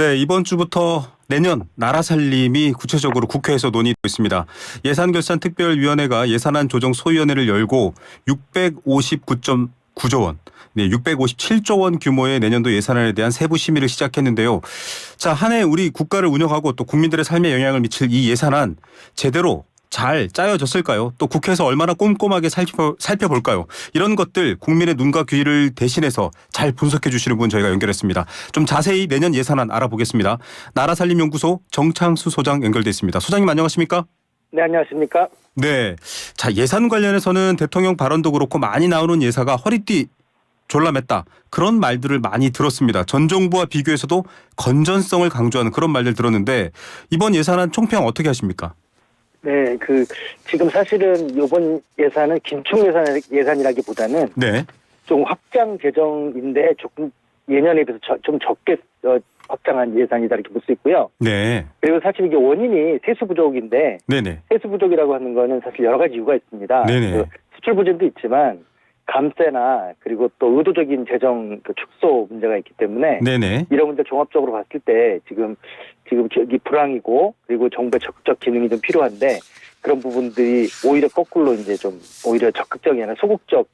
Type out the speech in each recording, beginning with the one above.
네, 이번 주부터 내년 나라 살림이 구체적으로 국회에서 논의되고 있습니다. 예산결산특별위원회가 예산안 조정 소위원회를 열고 659.9조 원, 657조 원 규모의 내년도 예산안에 대한 세부 심의를 시작했는데요. 자, 한 해 우리 국가를 운영하고 또 국민들의 삶에 영향을 미칠 이 예산안 제대로 잘 짜여졌을까요? 또 국회에서 얼마나 꼼꼼하게 살펴볼까요? 이런 것들 국민의 눈과 귀를 대신해서 잘 분석해 주시는 분 저희가 연결했습니다. 좀 자세히 내년 예산안 알아보겠습니다. 나라살림연구소 정창수 소장 연결돼 있습니다. 소장님 안녕하십니까? 네, 안녕하십니까? 네. 자, 예산 관련해서는 대통령 발언도 그렇고 많이 나오는 예사가 허리띠 졸라맸다. 그런 말들을 많이 들었습니다. 전 정부와 비교해서도 건전성을 강조하는 그런 말들 들었는데 이번 예산안 총평 어떻게 하십니까? 네, 지금 사실은 이번 예산은 긴축 예산이라기보다는 네. 좀 확장 재정인데 조금 예년에 비해서 좀 적게 확장한 예산이다 이렇게 볼 수 있고요. 네. 그리고 사실 이게 원인이 세수 부족인데 네네. 세수 부족이라고 하는 거는 사실 여러 가지 이유가 있습니다. 네네. 수출 부진도 있지만 감세나 그리고 또 의도적인 재정 축소 문제가 있기 때문에 네네. 이런 문제 종합적으로 봤을 때 지금 저기 불황이고 그리고 정부의 적극적 기능이 좀 필요한데 그런 부분들이 오히려 거꾸로 이제 좀 오히려 적극적이 아니라 소극적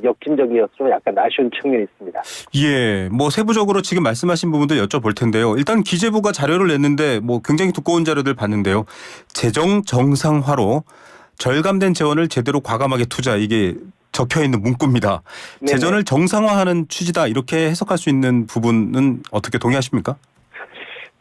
역진적이어서 좀 약간 아쉬운 측면이 있습니다. 예, 뭐 세부적으로 지금 말씀하신 부분들 여쭤볼 텐데요. 일단 기재부가 자료를 냈는데 뭐 굉장히 두꺼운 자료들 봤는데요. 재정 정상화로 절감된 재원을 제대로 과감하게 투자 이게 적혀 있는 문구입니다. 네네. 재정을 정상화하는 취지다 이렇게 해석할 수 있는 부분은 어떻게 동의하십니까?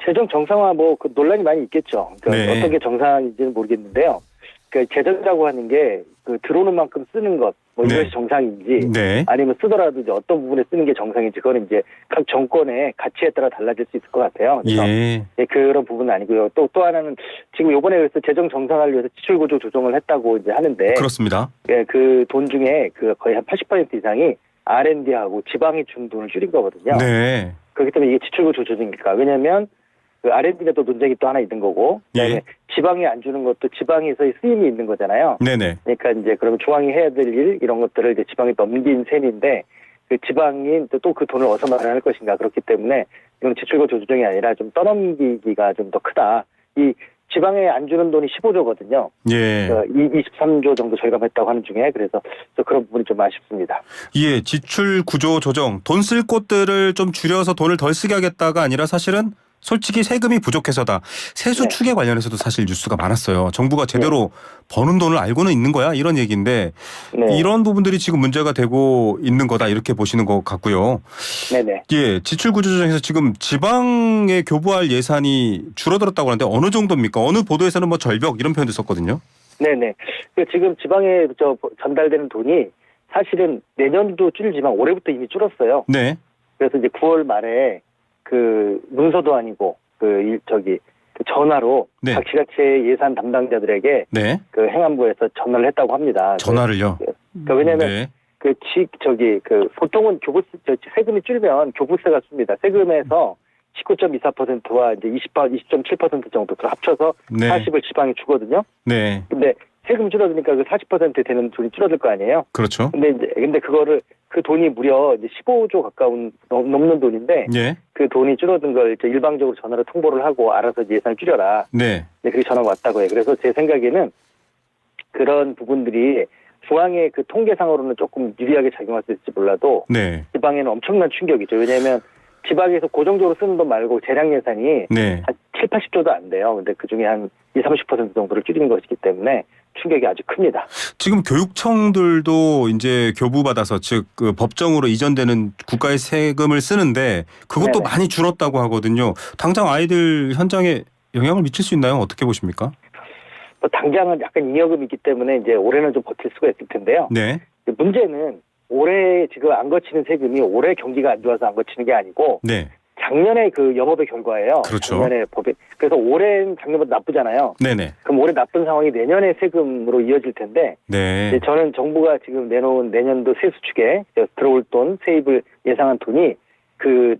재정 정상화 그 논란이 많이 있겠죠. 그러니까 네. 어떤 게 정상인지는 모르겠는데요. 그러니까 재정이라고 하는 게 들어오는 만큼 쓰는 것, 뭐 네. 이것이 정상인지 네. 아니면 쓰더라도 이제 어떤 부분에 쓰는 게 정상인지 그거는 이제 각 정권의 가치에 따라 달라질 수 있을 것 같아요. 그래서 예. 그런 부분은 아니고요. 또 하나는 지금 이번에 그래서 재정 정상화를 위해서 지출 구조 조정을 했다고 이제 하는데 그렇습니다. 그 돈 중에 거의 한 80% 이상이 R&D하고 지방이 준 돈을 줄인 거거든요. 네. 그렇기 때문에 이게 지출 구조 조정입니까? 왜냐하면 R&D가 또 논쟁이 또 하나 있는 거고, 그다음에 예. 지방이 안 주는 것도 지방에서의 쓰임이 있는 거잖아요. 네네. 그러니까 이제 그러면 중앙이 해야 될 일 이런 것들을 이제 지방에 넘긴 셈인데 그 지방이 또 그 돈을 어디서 마련할 것인가 그렇기 때문에 이건 지출구 조정이 아니라 좀 떠넘기기가 좀 더 크다. 이 지방에 안 주는 돈이 15조거든요. 예. 23조 정도 절감했다고 하는 중에 그래서 그런 부분이 좀 아쉽습니다. 예, 지출 구조 조정, 돈 쓸 곳들을 좀 줄여서 돈을 덜 쓰게 하겠다가 아니라 사실은 솔직히 세금이 부족해서다. 세수 네. 축에 관련해서도 사실 뉴스가 많았어요. 정부가 제대로 버는 돈을 알고는 있는 거야 이런 얘기인데 네. 이런 부분들이 지금 문제가 되고 있는 거다 이렇게 보시는 것 같고요. 네네. 예, 지출 구조 조정에서 지금 지방에 교부할 예산이 줄어들었다고 하는데 어느 정도입니까? 어느 보도에서는 뭐 절벽 이런 표현도 썼거든요. 네네. 지금 지방에 전달되는 돈이 사실은 내년도 줄지만 올해부터 이미 줄었어요. 네. 그래서 이제 9월 말에 문서도 아니고 전화로 네. 각 지자체 예산 담당자들에게 네. 행안부에서 전화를 했다고 합니다. 전화를요. 그러니까 왜냐하면 네. 보통은 세금이 줄면 교부세가 씁니다. 세금에서 19.24%와 이제 20.7% 정도를 합쳐서 네. 40을 지방에 주거든요. 네. 근데 세금 줄어드니까 그 40% 되는 돈이 줄어들 거 아니에요. 그렇죠. 근데 그 돈이 무려 이제 15조 가까운 넘는 돈인데 예. 그 돈이 줄어든 걸 이제 일방적으로 전화로 통보를 하고 알아서 이제 예산을 줄여라. 네. 네, 그렇게 전화가 왔다고 해요. 그래서 제 생각에는 그런 부분들이 중앙의 통계상으로는 조금 유리하게 작용할 수 있을지 몰라도 네. 지방에는 엄청난 충격이죠. 왜냐하면 지방에서 고정적으로 쓰는 돈 말고 재량 예산이 네. 한 7, 80조도 안 돼요. 근데 그중에 한 20, 30% 정도를 줄이는 것이기 때문에 충격이 아주 큽니다. 지금 교육청들도 이제 교부받아서 즉 그 법정으로 이전되는 국가의 세금을 쓰는데 그것도 네네. 많이 줄었다고 하거든요. 당장 아이들 현장에 영향을 미칠 수 있나요? 어떻게 보십니까? 당장은 약간 잉여금이 있기 때문에 이제 올해는 좀 버틸 수가 있을 텐데요. 네. 문제는 올해 지금 안 거치는 세금이 올해 경기가 안 좋아서 안 거치는 게 아니고 네. 작년의 영업의 결과예요. 그렇죠. 작년의 그래서 올해는 작년보다 나쁘잖아요. 네네. 그럼 올해 나쁜 상황이 내년의 세금으로 이어질 텐데 네. 이제 저는 정부가 지금 내놓은 내년도 세수 축에 들어올 돈, 세입을 예상한 돈이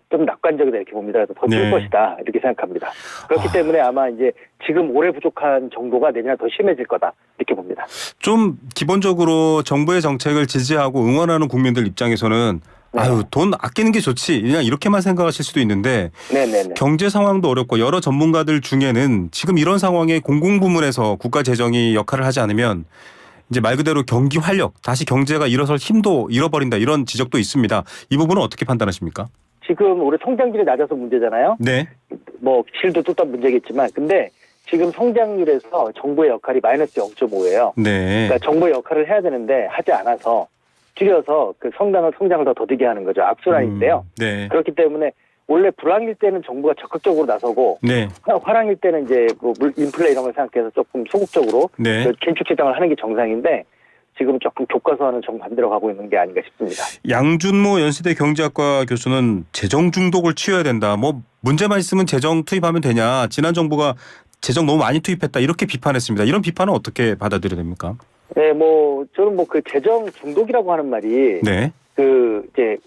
좀 낙관적이다 이렇게 봅니다. 그래서 더 줄 네. 것이다 이렇게 생각합니다. 그렇기 때문에 아마 이제 지금 올해 부족한 정도가 내년에 더 심해질 거다 이렇게 봅니다. 좀 기본적으로 정부의 정책을 지지하고 응원하는 국민들 입장에서는 네. 아유, 돈 아끼는 게 좋지. 그냥 이렇게만 생각하실 수도 있는데 네네네. 경제 상황도 어렵고 여러 전문가들 중에는 지금 이런 상황에 공공부문에서 국가 재정이 역할을 하지 않으면 이제 말 그대로 경기 활력, 다시 경제가 일어설 힘도 잃어버린다 이런 지적도 있습니다. 이 부분은 어떻게 판단하십니까? 지금 우리 성장률이 낮아서 문제잖아요. 네. 뭐 실도 또 문제겠지만, 근데 지금 성장률에서 정부의 역할이 마이너스 0.5예요. 네. 그러니까 정부의 역할을 해야 되는데 하지 않아서 줄여서 그 성장을 더 더디게 하는 거죠. 악순환인데요. 네. 그렇기 때문에 원래 불황일 때는 정부가 적극적으로 나서고 네. 화랑일 때는 이제 뭐 인플레 이런 걸 생각해서 조금 소극적으로 네. 긴축 재정을 하는 게 정상인데 지금 조금 교과서와는 정반대로 가고 있는 게 아닌가 싶습니다. 양준모 연세대 경제학과 교수는 재정 중독을 치워야 된다. 뭐 문제만 있으면 재정 투입하면 되냐. 지난 정부가 재정 너무 많이 투입했다. 이렇게 비판했습니다. 이런 비판은 어떻게 받아들여야 됩니까? 네, 뭐 저는 뭐 그 재정 중독이라고 하는 말이 네. 그 이제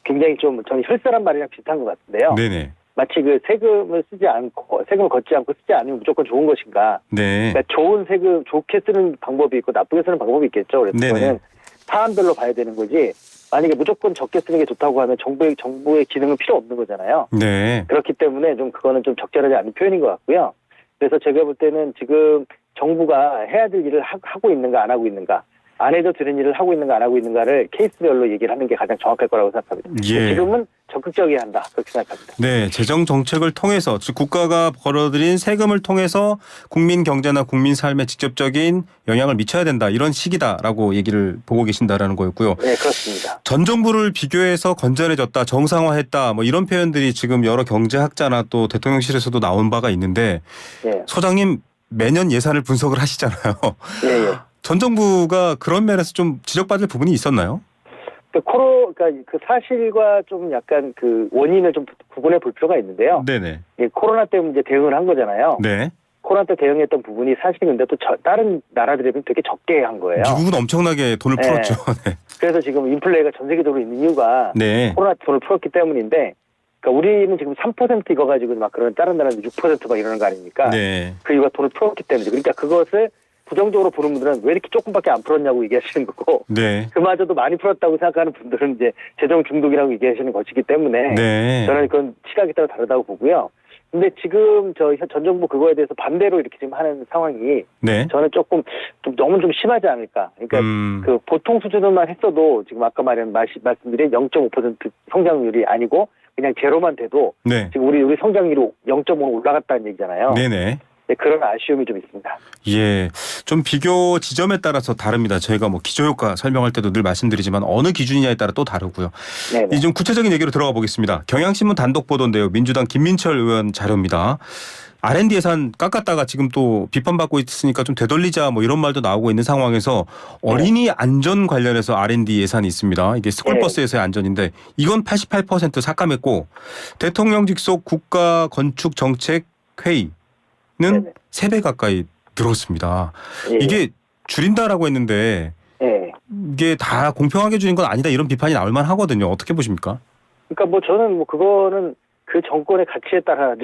굉장히 좀 저는 혈세란 말이랑 비슷한 것 같은데요. 네네. 마치 그 세금을 쓰지 않고 세금을 걷지 않고 쓰지 않으면 무조건 좋은 것인가? 네. 그러니까 좋은 세금 좋게 쓰는 방법이 있고 나쁘게 쓰는 방법이 있겠죠. 그래서 네네. 그거는 사안별로 봐야 되는 거지. 만약에 무조건 적게 쓰는 게 좋다고 하면 정부의 기능은 필요 없는 거잖아요. 네. 그렇기 때문에 좀 그거는 좀 적절하지 않은 표현인 것 같고요. 그래서 제가 볼 때는 지금 정부가 해야 될 일을 하고 있는가 안 하고 있는가, 안 해도 되는 일을 하고 있는가 안 하고 있는가를 케이스별로 얘기를 하는 게 가장 정확할 거라고 생각합니다. 예. 지금은 적극적이어야 한다 그렇게 생각합니다. 네, 재정 정책을 통해서 즉 국가가 벌어들인 세금을 통해서 국민 경제나 국민 삶에 직접적인 영향을 미쳐야 된다 이런 시기다라고 얘기를 보고 계신다라는 거였고요. 네, 그렇습니다. 전 정부를 비교해서 건전해졌다, 정상화했다 뭐 이런 표현들이 지금 여러 경제학자나 또 대통령실에서도 나온 바가 있는데 네, 소장님 매년 예산을 분석을 하시잖아요. 예, 예. 전 정부가 그런 면에서 좀 지적받을 부분이 있었나요? 그러니까 그 사실과 좀 약간 그 원인을 좀 구분해 볼 필요가 있는데요. 네네. 예, 코로나 때문에 이제 대응을 한 거잖아요. 네. 코로나 때 대응했던 부분이 사실 근데 또 다른 나라들에 비해 되게 적게 한 거예요. 미국은 엄청나게 돈을 네. 풀었죠. 네. 그래서 지금 인플레가 전 세계적으로 있는 이유가 네. 코로나 돈을 풀었기 때문인데, 그러니까 우리는 지금 3% 이거가지고 막 그런 다른 나라는 6% 이러는 거 아닙니까? 네. 그 이유가 돈을 풀었기 때문이죠. 그러니까 그것을 부정적으로 보는 분들은 왜 이렇게 조금밖에 안 풀었냐고 얘기하시는 거고, 네. 그마저도 많이 풀었다고 생각하는 분들은 이제 재정 중독이라고 얘기하시는 것이기 때문에 네. 저는 그건 시각에 따라 다르다고 보고요. 근데 지금 전 정부 그거에 대해서 반대로 이렇게 지금 하는 상황이 네. 저는 조금 너무 좀 심하지 않을까. 그러니까 그 보통 수준으로만 했어도 지금 아까 말씀드린 0.5% 성장률이 아니고 그냥 제로만 돼도 네. 지금 우리 성장률이 0.5로 올라갔다는 얘기잖아요. 네네. 네, 그런 아쉬움이 좀 있습니다. 예. 좀 비교 지점에 따라서 다릅니다. 저희가 뭐 기저효과 설명할 때도 늘 말씀드리지만 어느 기준이냐에 따라 또 다르고요. 네. 이 좀 구체적인 얘기로 들어가 보겠습니다. 경향신문 단독 보도인데요. 민주당 김민철 의원 자료입니다. R&D 예산 깎았다가 지금 또 비판받고 있으니까 좀 되돌리자 뭐 이런 말도 나오고 있는 상황에서 어린이 안전 관련해서 R&D 예산이 있습니다. 이게 스쿨버스에서의 안전인데 이건 88% 삭감했고 대통령 직속 국가건축정책회의 는 3배 가까이 늘었습니다. 예. 이게 줄인다라고 했는데 네. 이게 다 공평하게 줄인 건 아니다 이런 비판이 나올 만하거든요. 어떻게 보십니까? 그러니까 뭐 저는 뭐 그거는 그 정권의 가치에 따라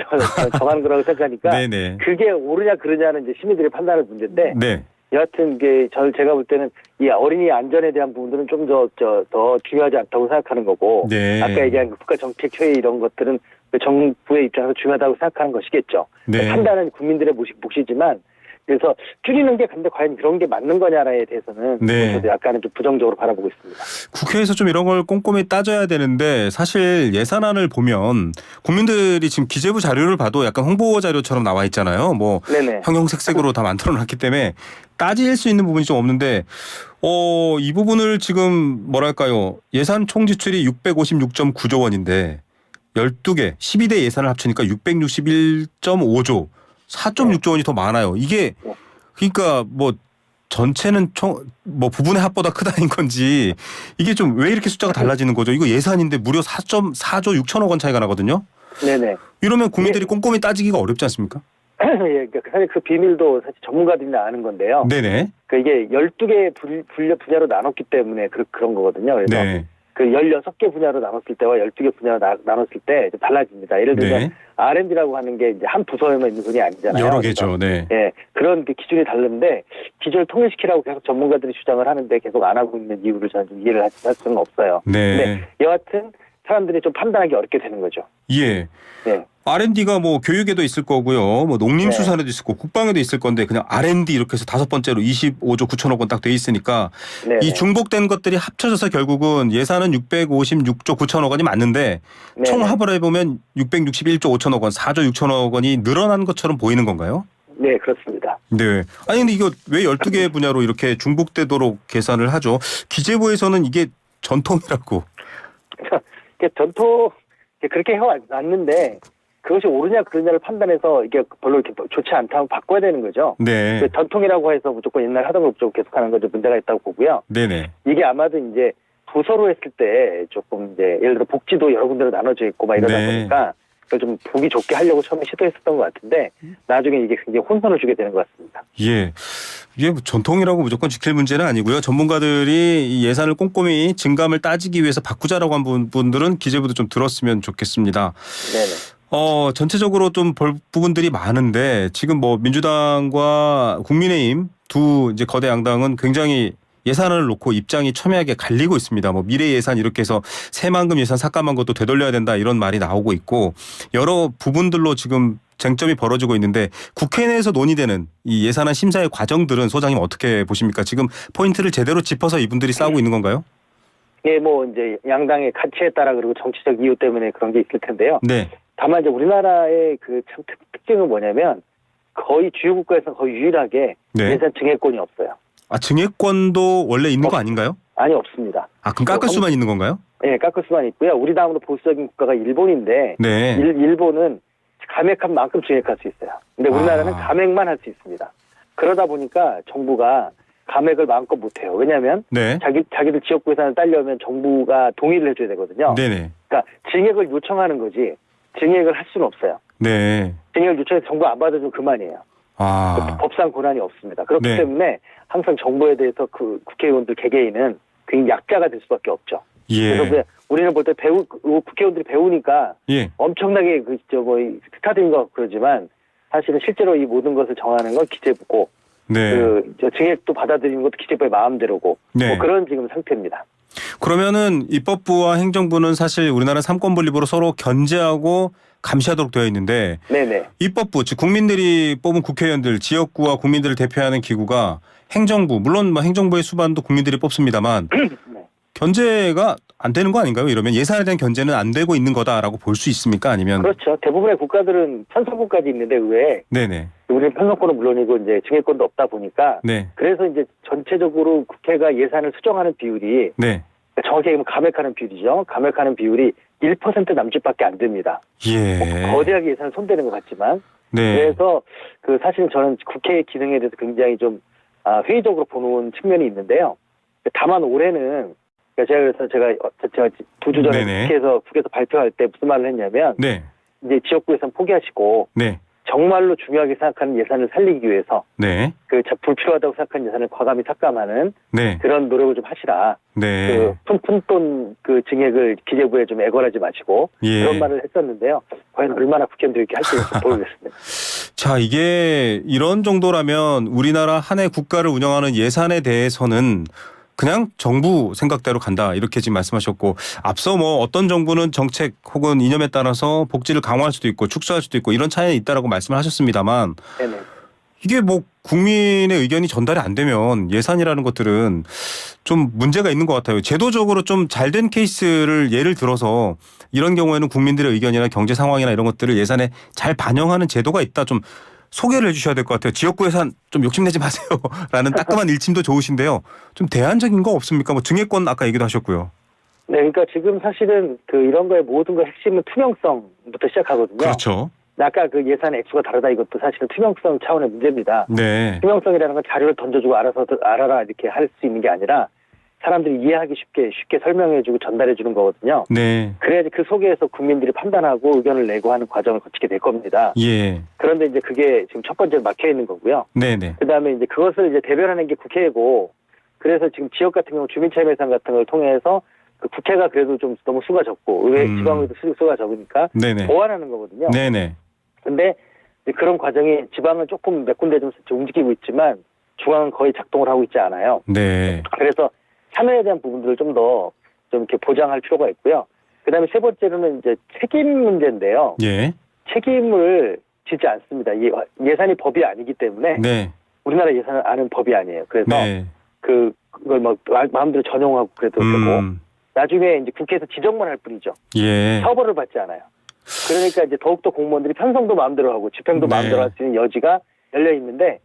정하는 거라고 생각하니까 네네. 그게 옳으냐 그르냐는 이제 시민들이 판단할 문제인데 네. 여하튼 이게 제가 볼 때는 이 어린이 안전에 대한 부분들은 좀 더 중요하지 않다고 생각하는 거고 네. 아까 얘기한 국가정책회의 이런 것들은 그 정부의 입장에서 중요하다고 생각하는 것이겠죠. 네. 판단은 국민들의 몫이지만 그래서 줄이는 게 근데 과연 그런 게 맞는 거냐에 대해서는 네. 저도 약간은 좀 부정적으로 바라보고 있습니다. 국회에서 좀 이런 걸 꼼꼼히 따져야 되는데 사실 예산안을 보면 국민들이 지금 기재부 자료를 봐도 약간 홍보 자료처럼 나와 있잖아요. 뭐 네네. 형형색색으로 다 만들어 놨기 때문에 따질 수 있는 부분이 좀 없는데 이 부분을 지금 뭐랄까요. 예산 총 지출이 656.9조 원인데 12개 12대 예산을 합치니까 661.5조 4.6조 원이 더 많아요. 이게 그러니까 뭐 전체는 뭐 부분의 합보다 크다는 건지 이게 좀 왜 이렇게 숫자가 달라지는 거죠? 이거 예산인데 무려 4.4조 6천억 원 차이가 나거든요. 네네. 이러면 국민들이 꼼꼼히 따지기가 어렵지 않습니까? 예, 그러니까 사실 그 비밀도 사실 전문가들이 아는 건데요. 네네. 그 이게 12개 분야로 나눴기 때문에 그런 거거든요. 그래서 네. 그 16개 분야로 나눴을 때와 12개 분야로 나눴을 때 좀 달라집니다. 예를 들면 네. R&D라고 하는 게 이제 한 부서에만 있는 돈이 아니잖아요. 여러 개죠. 네. 예, 그런 그 기준이 다른데 기준을 통일시키라고 계속 전문가들이 주장을 하는데 계속 안 하고 있는 이유를 저는 좀 이해를 할 수는 없어요. 네. 근데 여하튼 사람들이 좀 판단하기 어렵게 되는 거죠. 예. 예. R&D가 뭐 교육에도 있을 거고요. 뭐 농림수산에도 있을 거고 국방에도 있을 건데 그냥 R&D 이렇게 해서 5번째로 25조 9천억 원 딱 돼 있으니까 네. 이 중복된 것들이 합쳐져서 결국은 예산은 656조 9천억 원이 맞는데 네. 총 합을 해보면 661조 5천억 원, 4조 6천억 원이 늘어난 것처럼 보이는 건가요? 네, 그렇습니다. 네. 아니 근데 이거 왜 12개 분야로 이렇게 중복되도록 계산을 하죠? 기재부에서는 이게 전통이라고. 전통 그렇게 해왔는데 그것이 옳으냐 그르냐를 판단해서 이게 별로 이렇게 좋지 않다면 바꿔야 되는 거죠. 네. 그 전통이라고 해서 무조건 옛날 하던 걸 무조건 계속하는 건 좀 문제가 있다고 보고요. 네네. 이게 아마도 이제 부서로 했을 때 조금 이제 예를 들어 복지도 여러 군데로 나눠져 있고 막 이러다 네. 보니까 그걸 좀 보기 좋게 하려고 처음에 시도했었던 것 같은데 나중에 이게 굉장히 혼선을 주게 되는 것 같습니다. 예. 이게 뭐 전통이라고 무조건 지킬 문제는 아니고요. 전문가들이 이 예산을 꼼꼼히 증감을 따지기 위해서 바꾸자라고 한 분들은 기재부도 좀 들었으면 좋겠습니다. 네네. 전체적으로 좀 볼 부분들이 많은데 지금 뭐 민주당과 국민의힘 두 이제 거대 양당은 굉장히 예산을 놓고 입장이 첨예하게 갈리고 있습니다. 뭐 미래 예산 이렇게 해서 새만금 예산 삭감한 것도 되돌려야 된다 이런 말이 나오고 있고 여러 부분들로 지금 쟁점이 벌어지고 있는데 국회 내에서 논의되는 이 예산안 심사의 과정들은 소장님 어떻게 보십니까? 지금 포인트를 제대로 짚어서 이분들이 싸우고 있는 건가요? 예, 뭐 이제 양당의 가치에 따라 그리고 정치적 이유 때문에 그런 게 있을 텐데요. 네. 다만 이제 우리나라의 그 참 특징은 뭐냐면 거의 주요 국가에서 거의 유일하게 네. 예산 증액권이 없어요. 아, 증액권도 원래 있는 거 아닌가요? 아니 없습니다. 아, 그럼 깎을 수만 있는 건가요? 예, 깎을 수만 있고요. 우리 다음으로 보수적인 국가가 일본인데 네. 일본은 감액한 만큼 증액할 수 있어요. 근데 우리나라는 아. 감액만 할 수 있습니다. 그러다 보니까 정부가 감액을 마음껏 못해요. 왜냐하면 네. 자기들 지역구 예산을 따려면 정부가 동의를 해줘야 되거든요. 네네. 그러니까 증액을 요청하는 거지 증액을 할 수는 없어요. 네. 증액을 요청해서 정부가 안 받아주면 그만이에요. 아. 법상 권한이 없습니다. 그렇기 네. 때문에 항상 정부에 대해서 그 국회의원들 개개인은 굉장히 약자가 될 수밖에 없죠. 예. 그래서 우리는 볼 때 국회의원들이 배우니까 예. 엄청나게 스타드인 것 같고 그러지만 사실은 실제로 이 모든 것을 정하는 건 기재부고 네. 증액도 받아들이는 것도 기재부의 마음대로고 네. 뭐 그런 지금 상태입니다. 그러면은 입법부와 행정부는 사실 우리나라 삼권 분립으로 서로 견제하고 감시하도록 되어 있는데 네네. 입법부 즉 국민들이 뽑은 국회의원들 지역구와 국민들을 대표하는 기구가 행정부 물론 뭐 행정부의 수반도 국민들이 뽑습니다만 네. 견제가 안 되는 거 아닌가요? 이러면 예산에 대한 견제는 안 되고 있는 거다라고 볼 수 있습니까? 아니면 그렇죠. 대부분의 국가들은 편성권까지 있는데 의외에 네네. 우리는 편성권은 물론이고 이제 증액권도 없다 보니까 네. 그래서 이제 전체적으로 국회가 예산을 수정하는 비율이 네. 정확히 얘기하면 감액하는 비율이죠. 감액하는 비율이 1% 남짓밖에 안 됩니다. 예. 거대하게 예산을 손대는 것 같지만 네. 그래서 그 사실은 저는 국회의 기능에 대해서 굉장히 좀 회의적으로 보는 측면이 있는데요. 다만 올해는 그러니까 제가 2주 전에 네네. 국회에서 발표할 때 무슨 말을 했냐면 네. 이제 지역구 예산 포기하시고 네. 정말로 중요하게 생각하는 예산을 살리기 위해서 네. 불필요하다고 생각하는 예산을 과감히 삭감하는 네. 그런 노력을 좀 하시라. 네. 푼돈 증액을 기재부에 좀 애걸하지 마시고 예. 그런 말을 했었는데요. 과연 얼마나 국회의원들이 이렇게 할지 모르겠습니다. 자, 이게 이런 정도라면 우리나라 한 해 국가를 운영하는 예산에 대해서는 그냥 정부 생각대로 간다 이렇게 지금 말씀하셨고 앞서 뭐 어떤 정부는 정책 혹은 이념에 따라서 복지를 강화할 수도 있고 축소할 수도 있고 이런 차이는 있다라고 말씀을 하셨습니다만 네네. 이게 뭐 국민의 의견이 전달이 안 되면 예산이라는 것들은 좀 문제가 있는 것 같아요. 제도적으로 좀 잘 된 케이스를 예를 들어서 이런 경우에는 국민들의 의견이나 경제 상황이나 이런 것들을 예산에 잘 반영하는 제도가 있다 좀 소개를 해 주셔야 될 것 같아요. 지역구 예산 좀 욕심내지 마세요. 라는 따끔한 일침도 좋으신데요. 좀 대안적인 거 없습니까? 뭐 증액권 아까 얘기도 하셨고요. 네, 그러니까 지금 사실은 이런 거의 모든 거 핵심은 투명성부터 시작하거든요. 그렇죠. 아까 예산 액수가 다르다 이것도 사실은 투명성 차원의 문제입니다. 네. 투명성이라는 건 자료를 던져주고 알아서 알아라 이렇게 할 수 있는 게 아니라 사람들이 이해하기 쉽게 설명해주고 전달해주는 거거든요. 네. 그래야지 그 속에서 국민들이 판단하고 의견을 내고 하는 과정을 거치게 될 겁니다. 예. 그런데 이제 그게 지금 첫 번째로 막혀 있는 거고요. 네네. 그 다음에 이제 그것을 이제 대변하는 게 국회고, 그래서 지금 지역 같은 경우 주민참여 예산 같은 걸 통해서 그 국회가 그래도 좀 너무 수가 적고 의회 지방의회도 수가 적으니까 네네. 보완하는 거거든요. 네네. 근데 이제 그런 과정이 지방은 조금 몇 군데 좀 움직이고 있지만 중앙은 거의 작동을 하고 있지 않아요. 네. 그래서 참여에 대한 부분들을 좀 더 좀 이렇게 보장할 필요가 있고요. 그다음에 세 번째로는 이제 책임 문제인데요. 예. 책임을 지지 않습니다. 예산이 법이 아니기 때문에 네. 우리나라 예산을 아는 법이 아니에요. 그래서 네. 그걸 막 마음대로 전용하고 그래도 되고 나중에 이제 국회에서 지적만 할 뿐이죠. 예. 처벌을 받지 않아요. 그러니까 이제 더욱더 공무원들이 편성도 마음대로 하고 집행도 네. 마음대로 할 수 있는 여지가 열려 있는데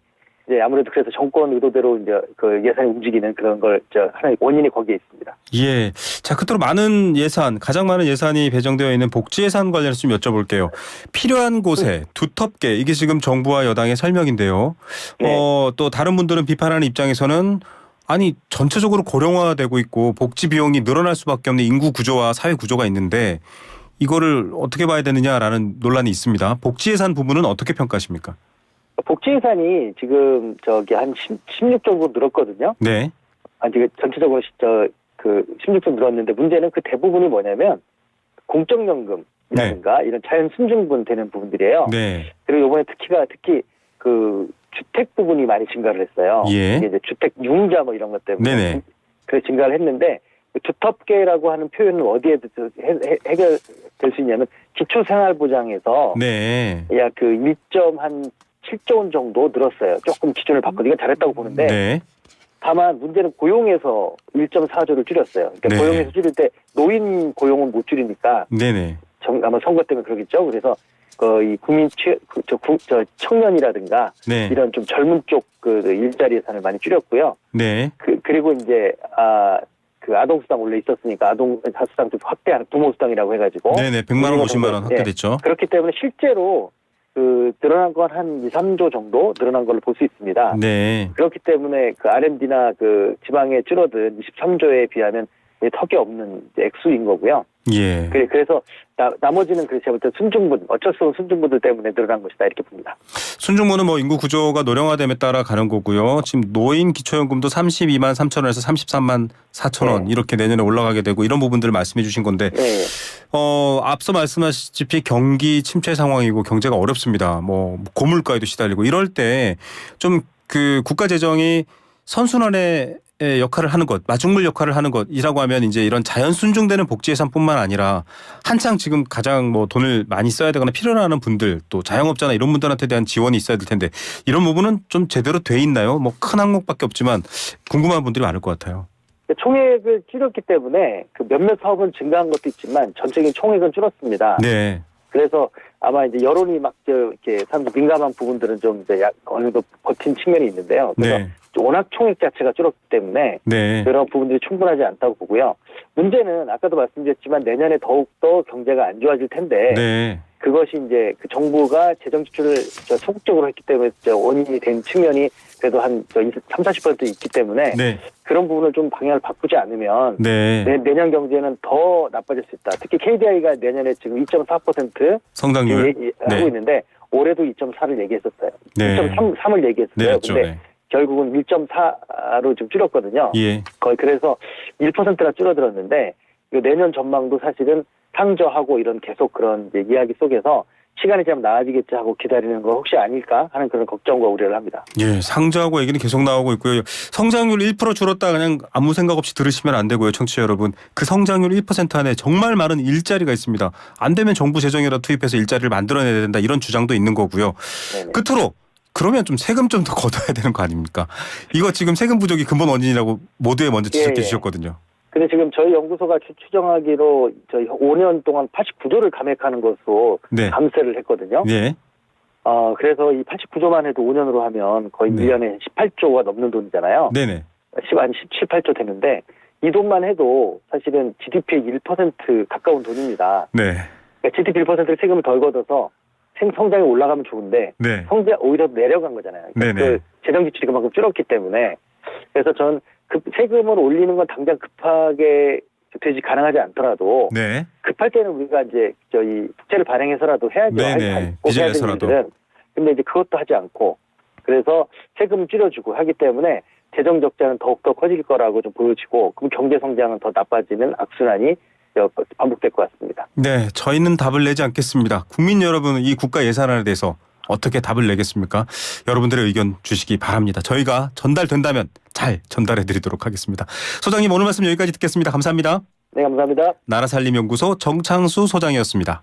이제 아무래도 그래서 정권 의도대로 이제 그 예산이 움직이는 그런 걸 하나의 원인이 거기에 있습니다. 예. 자, 끝으로 많은 예산, 가장 많은 예산이 배정되어 있는 복지 예산 관련해서 좀 여쭤볼게요. 필요한 곳에 두텁게 이게 지금 정부와 여당의 설명인데요. 네. 또 다른 분들은 비판하는 입장에서는 아니 전체적으로 고령화되고 있고 복지 비용이 늘어날 수밖에 없는 인구 구조와 사회 구조가 있는데 이거를 어떻게 봐야 되느냐라는 논란이 있습니다. 복지 예산 부분은 어떻게 평가하십니까? 복지 예산이 지금 한 16 정도 늘었거든요. 네. 아직 전체적으로 16조 늘었는데 문제는 그 대부분이 뭐냐면 공적연금이라든가 이런 자연 순증분 되는 부분들이에요. 네. 그리고 이번에 특히 그 주택 부분이 많이 증가를 했어요. 예. 이게 이제 주택 융자 뭐 이런 것 때문에 네네. 그래 증가를 했는데 두텁게라고 하는 표현은 어디에 해결될 수 있냐면 기초생활보장에서 네. 약 그 1.7조 원 정도 늘었어요. 조금 기준을 바꾸고 이건 잘했다고 보는데 네. 다만 문제는 고용에서 1.4조를 줄였어요. 그러니까 네. 고용에서 줄일 때 노인 고용은 못 줄이니까 네네. 아마 선거 때문에 그러겠죠. 그래서 이 국민 청년이라든가 네. 이런 좀 젊은 쪽 그 일자리 예산을 많이 줄였고요. 네. 그리고 이제 그 아동수당 원래 있었으니까 아동수당 좀 확대하는 부모수당이라고 해가지고 네네. 100만 원, 50만 원 확대됐죠. 그렇기 때문에 실제로 그 늘어난 건 한 2, 3조 정도 늘어난 걸로 볼 수 있습니다. 네. 그렇기 때문에 그 R&D나 그 지방에 줄어든 23조에 비하면 턱이 없는 액수인 거고요. 예. 그래서 나머지는 제가 볼 때 순증분, 어쩔 수 없는 순증분들 때문에 늘어난 것이다 이렇게 봅니다. 순증분은 뭐 인구 구조가 노령화됨에 따라 가는 거고요. 지금 노인 기초연금도 32만 3천 원에서 33만 4천 원 네. 이렇게 내년에 올라가게 되고 이런 부분들을 말씀해 주신 건데 네. 앞서 말씀하셨다시피 경기 침체 상황이고 경제가 어렵습니다. 뭐 고물가에도 시달리고 이럴 때 좀 그 국가 재정이 선순환의 역할을 하는 것, 마중물 역할을 하는 것이라고 하면 이제 이런 자연 순증되는 복지 예산뿐만 아니라 한창 지금 가장 뭐 돈을 많이 써야 되거나 필요로 하는 분들 또 자영업자나 이런 분들한테 대한 지원이 있어야 될 텐데 이런 부분은 좀 제대로 돼 있나요? 뭐 큰 항목밖에 없지만 궁금한 분들이 많을 것 같아요. 총액을 줄였기 때문에 그 몇몇 사업은 증가한 것도 있지만 전체적인 총액은 줄었습니다. 네. 그래서 아마 이제 여론이 막 이렇게 사람들 민감한 부분들은 좀 이제 어느 정도 버틴 측면이 있는데요. 그래서 네. 워낙 총액 자체가 줄었기 때문에 네. 그런 부분들이 충분하지 않다고 보고요. 문제는 아까도 말씀드렸지만 내년에 더욱더 경제가 안 좋아질 텐데 네. 그것이 이제 그 정부가 재정 지출을 소극적으로 했기 때문에 원인이 된 측면이 그래도 한 30-40% 있기 때문에 네. 그런 부분을 좀 방향을 바꾸지 않으면 네. 내년 경제는 더 나빠질 수 있다. 특히 KDI가 내년에 지금 2.4% 성장률 하고 네. 있는데 올해도 2.4를 얘기했었어요. 네. 2.3을 얘기했어요. 내렸죠. 근데 네. 결국은 1.4로 좀 줄였거든요. 예. 거의 그래서 1%나 줄어들었는데 내년 전망도 사실은 상저하고 이런 계속 그런 이제 이야기 속에서 시간이 좀 나아지겠지 하고 기다리는 거 혹시 아닐까 하는 그런 걱정과 우려를 합니다. 예, 상저하고 얘기는 계속 나오고 있고요. 성장률 1% 줄었다 그냥 아무 생각 없이 들으시면 안 되고요. 청취자 여러분. 그 성장률 1% 안에 정말 많은 일자리가 있습니다. 안 되면 정부 재정이라도 투입해서 일자리를 만들어내야 된다 이런 주장도 있는 거고요. 네네. 끝으로 그러면 좀 세금 좀 더 걷어야 되는 거 아닙니까? 이거 지금 세금 부족이 근본 원인이라고 모두에 먼저 지적해 주셨거든요. 근데 지금 저희 연구소가 추정하기로 저희 5년 동안 89조를 감액하는 것으로 네. 감세를 했거든요. 네. 그래서 이 89조만 해도 5년으로 하면 거의 네. 1년에 18조가 넘는 돈이잖아요. 네네. 한 17, 18조 되는데 이 돈만 해도 사실은 GDP의 1% 가까운 돈입니다. 네. 그러니까 GDP 1%를 세금을 덜 걷어서 성장이 올라가면 좋은데 네. 성장 오히려 내려간 거잖아요. 그러니까 네네. 그 재정 지출이 그만큼 줄었기 때문에 그래서 전 세금을 올리는 건 당장 급하게 되지 가능하지 않더라도 네. 급할 때는 우리가 이제 저희 국채를 발행해서라도 해야죠. 네네. 꼭 해야 되는 빚을 내서라도. 일들은. 근데 이제 그것도 하지 않고 그래서 세금 줄여주고 하기 때문에 재정 적자는 더욱더 커질 거라고 좀 보여지고 그럼 경제 성장은 더 나빠지는 악순환이 반복될 것 같습니다. 네, 저희는 답을 내지 않겠습니다. 국민 여러분은 이 국가 예산안에 대해서 어떻게 답을 내겠습니까? 여러분들의 의견 주시기 바랍니다. 저희가 전달된다면 잘 전달해 드리도록 하겠습니다. 소장님 오늘 말씀 여기까지 듣겠습니다. 감사합니다. 네, 감사합니다. 나라살림연구소 정창수 소장이었습니다.